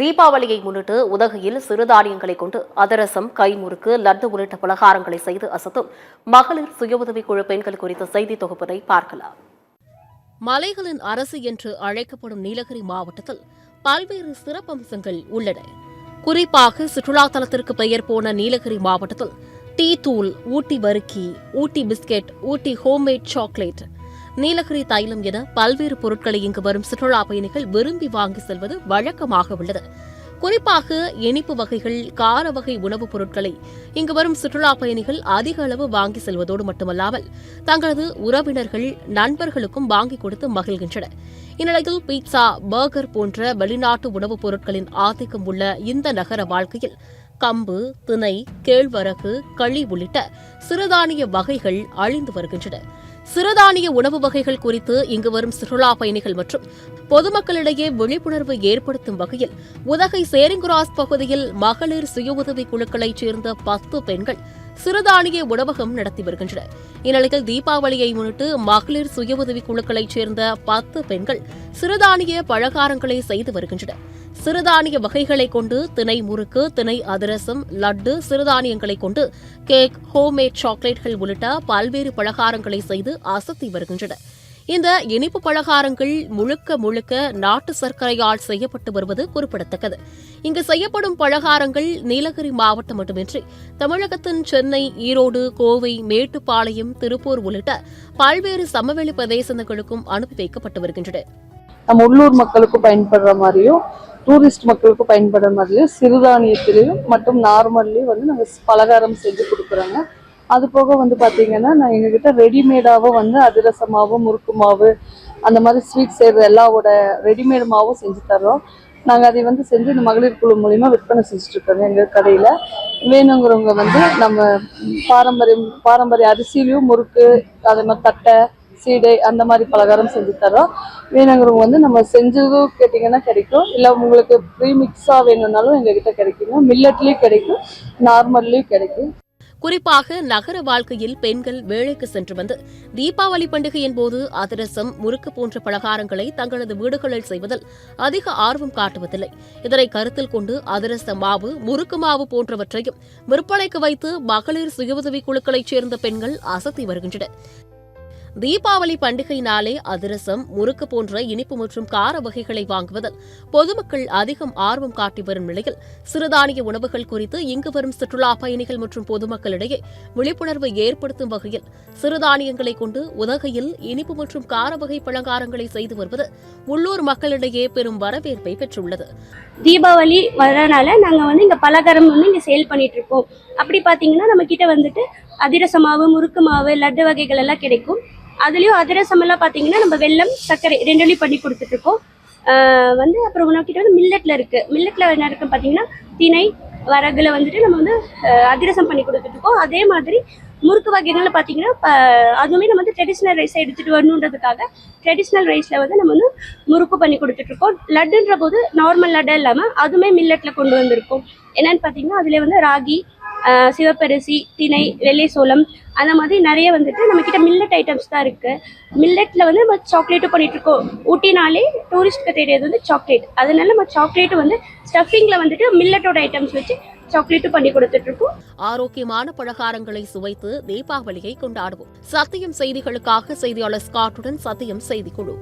தீபாவளியை முன்னிட்டு உதகையில் சிறுதானியங்களை கொண்டு அதிரசம், கைமுறுக்கு, லட்டு உள்ளிட்ட பலகாரங்களை செய்து அசத்தும் மகளிர் சுய உதவிக் குழு பெண்கள் குறித்த செய்தி தொகுப்பினை பார்க்கலாம். மலைகளின் அரசு என்று அழைக்கப்படும் நீலகிரி மாவட்டத்தில் பல்வேறு சிறப்பம்சங்கள் உள்ளன. குறிப்பாக சுற்றுலா தலத்திற்கு பெயர் போன நீலகிரி மாவட்டத்தில் டீ தூள், ஊட்டி வறுக்கி, ஊட்டி பிஸ்கெட், ஊட்டி ஹோம்மேட் சாக்லேட், நீலகிரி தைலம் என பல்வேறு பொருட்களை இங்கு வரும் சுற்றுலா பயணிகள் விரும்பி வாங்கி செல்வது வழக்கமாக உள்ளது. குறிப்பாக இனிப்பு வகைகள், கார வகை உணவுப் பொருட்களை இங்கு வரும் சுற்றுலா பயணிகள் அதிக அளவு வாங்கி செல்வதோடு மட்டுமல்லாமல் தங்களது உறவினர்கள், நண்பர்களுக்கும் வாங்கி கொடுத்து மகிழ்கின்றனர். இந்நிலையில் பீட்சா, பர்கர் போன்ற வெளிநாட்டு உணவுப் பொருட்களின் ஆதிக்கம் உள்ள இந்த நகர வாழ்க்கையில் கம்பு, திணை, கேழ்வரகு, களி உள்ளிட்ட சிறுதானிய வகைகள் அழிந்து வருகின்றன. சிறுதானிய உணவு வகைகள் குறித்து இங்கு வரும் சுற்றுலா பயணிகள் மற்றும் பொதுமக்களிடையே விழிப்புணர்வு ஏற்படுத்தும் வகையில் உதகை சேரிங்குராஸ் பகுதியில் மகளிர் சுய உதவி குழுக்களைச் சேர்ந்த 10 பெண்கள் சிறுதானிய உணவகம் நடத்தி வருகின்றனர். இந்நிலையில் தீபாவளியை முன்னிட்டு மகளிர் சுய உதவி குழுக்களைச் சேர்ந்த 10 பெண்கள் சிறுதானிய பலகாரங்களை செய்து வருகின்றனர். சிறுதானிய வகைகளை கொண்டு திணை முறுக்கு, திணை அதிரசம், லட்டு, சிறுதானியங்களை கொண்டு கேக், ஹோம்மேட் சாக்லேட்கள் உள்ளிட்ட பல்வேறு பலகாரங்களை செய்து அசத்தி வருகின்றனர். இந்த இனிப்பு பலகாரங்கள் முழுக்க முழுக்க நாட்டு சர்க்கரையால் செய்யப்பட்டு வருவது குறிப்பிடத்தக்கது. இங்கு செய்யப்படும் பலகாரங்கள் நீலகிரி மாவட்டம் மட்டுமின்றி தமிழகத்தின் சென்னை, ஈரோடு, கோவை, மேட்டுப்பாளையம், திருப்பூர் உள்ளிட்ட பல்வேறு சமவெளி பிரதேசங்களுக்கும் அனுப்பி வைக்கப்பட்டு வருகின்றன. நம்ம உள்ளூர் மக்களுக்கும் பயன்படுற மாதிரியும் டூரிஸ்ட் மக்களுக்கும் பயன்படுற மாதிரியும் சிறுதானியத்திலையும் மற்றும் நார்மல்லையும் வந்து நாங்கள் பலகாரம் செஞ்சு கொடுக்குறோங்க. அது போக வந்து பார்த்தீங்கன்னா நான் எங்ககிட்ட ரெடிமேடாகவும் வந்து அதிரச மாவு, முறுக்கு மாவு, அந்த மாதிரி ஸ்வீட் செய்கிற எல்லாவோட ரெடிமேட் மாவும் செஞ்சு தர்றோம். நாங்கள் அதை வந்து செஞ்சு இந்த மகளிர் குழு மூலிமா விற்பனை செஞ்சுட்ருக்கோங்க எங்கள் கடையில். வேணுங்கிறவங்க வந்து நம்ம பாரம்பரிய அரிசியிலையும் முறுக்கு, அதே மாதிரி தட்டை, சீடை, அந்த மாதிரி பலகாரம் செஞ்சு தரோம். வேணுங்கிறவங்க வந்து நம்ம செஞ்சதும் கேட்டிங்கன்னா கிடைக்கும். இல்லை உங்களுக்கு ப்ரீமிக்ஸாக வேணும்னாலும் எங்ககிட்ட கிடைக்குங்க. மில்லட்லேயும் கிடைக்கும், நார்மல்லையும் கிடைக்கும். குறிப்பாக நகர வாழ்க்கையில் பெண்கள் வேலைக்கு சென்று வந்து தீபாவளி பண்டிகையின் போது அதிரசம், முறுக்கு போன்ற பலகாரங்களை தங்களது வீடுகளில் செய்வதில் அதிக ஆர்வம் காட்டுவதில்லை. இதனை கருத்தில் கொண்டு அதிரச மாவு, முறுக்கு மாவு போன்றவற்றையும் விற்பனைக்கு வைத்து மகளிர் சுய உதவிக் குழுக்களைச் சேர்ந்த பெண்கள் அசத்தி வருகின்றனர். தீபாவளி பண்டிகை நாளே அதிரசம், முறுக்கு போன்ற இனிப்பு மற்றும் கார வகைகளை வாங்குவதில் பொதுமக்கள் அதிகம் ஆர்வம் காட்டி வரும் நிலையில் சிறுதானிய உணவுகள் குறித்து இங்கு வரும் சுற்றுலா பயணிகள் மற்றும் பொதுமக்களிடையே விழிப்புணர்வு ஏற்படுத்தும் வகையில் சிறுதானியங்களை கொண்டு உதகையில் இனிப்பு மற்றும் கார வகை பலகாரங்களை செய்து வருவது உள்ளூர் மக்களிடையே பெரும் வரவேற்பை பெற்றுள்ளது. தீபாவளி வரனால நாங்கள் வந்து இங்கே பலகாரம் வந்து இங்கே சேல் பண்ணிட்டு இருக்கோம். அப்படி பார்த்தீங்கன்னா நம்ம கிட்ட வந்துட்டு அதிரச மாவு, முறுக்கு மாவு, லட்டு வகைகள் எல்லாம் கிடைக்கும். அதுலேயும் அதிரசம் எல்லாம் பார்த்தீங்கன்னா நம்ம வெல்லம், சர்க்கரை ரெண்டுலையும் பண்ணி கொடுத்துட்ருக்கோம். வந்து அப்புறம் உணவுக்கிட்ட வந்து மில்லட்டில் இருக்குது. மில்லட்டில் என்ன இருக்குன்னு பார்த்தீங்கன்னா திணை, வரகுல வந்துட்டு நம்ம வந்து அதிரசம் பண்ணி கொடுத்துட்ருக்கோம். அதே மாதிரி முறுக்கு வகைகள்னு பார்த்தீங்கன்னா அதுவுமே நம்ம வந்து ட்ரெடிஷ்னல் ரைஸை எடுத்துகிட்டு வரணுன்றதுக்காக ட்ரெடிஷ்னல் ரைஸில் வந்து நம்ம வந்து முறுக்கு பண்ணி கொடுத்துட்ருக்கோம். லட்டுன்ற போது நார்மல் லட்டு இல்லாமல் அதுவுமே மில்லட்டில் கொண்டு வந்திருக்கோம். என்னென்னு பார்த்தீங்கன்னா அதில் வந்து ராகி, சிவப்பரிசி, திணை, வெள்ளை சோளம், அந்த மாதிரி நிறைய வந்துட்டு நம்மக்கிட்ட மில்லட் ஐட்டம்ஸ் தான் இருக்குது. மில்லட்டில் வந்து நம்ம சாக்லேட்டும் பண்ணிகிட்ருக்கோம். ஊட்டினாலே டூரிஸ்ட்க்கு தெரியாது வந்து சாக்லேட். அதனால நம்ம சாக்லேட்டும் வந்து ஸ்டஃபிங்கில் வந்துட்டு மில்லட்டோட ஐட்டம்ஸ் வச்சு சாக்லேட்டும் பண்ணி கொடுத்துட்ருக்கோம். ஆரோக்கியமான பலகாரங்களை சுவைத்து தீபாவளியை கொண்டாடுவோம். சத்தியம் செய்திகளுக்காக செய்தியாளர் ஸ்காட்டுடன் சத்தியம் செய்திக்குழு.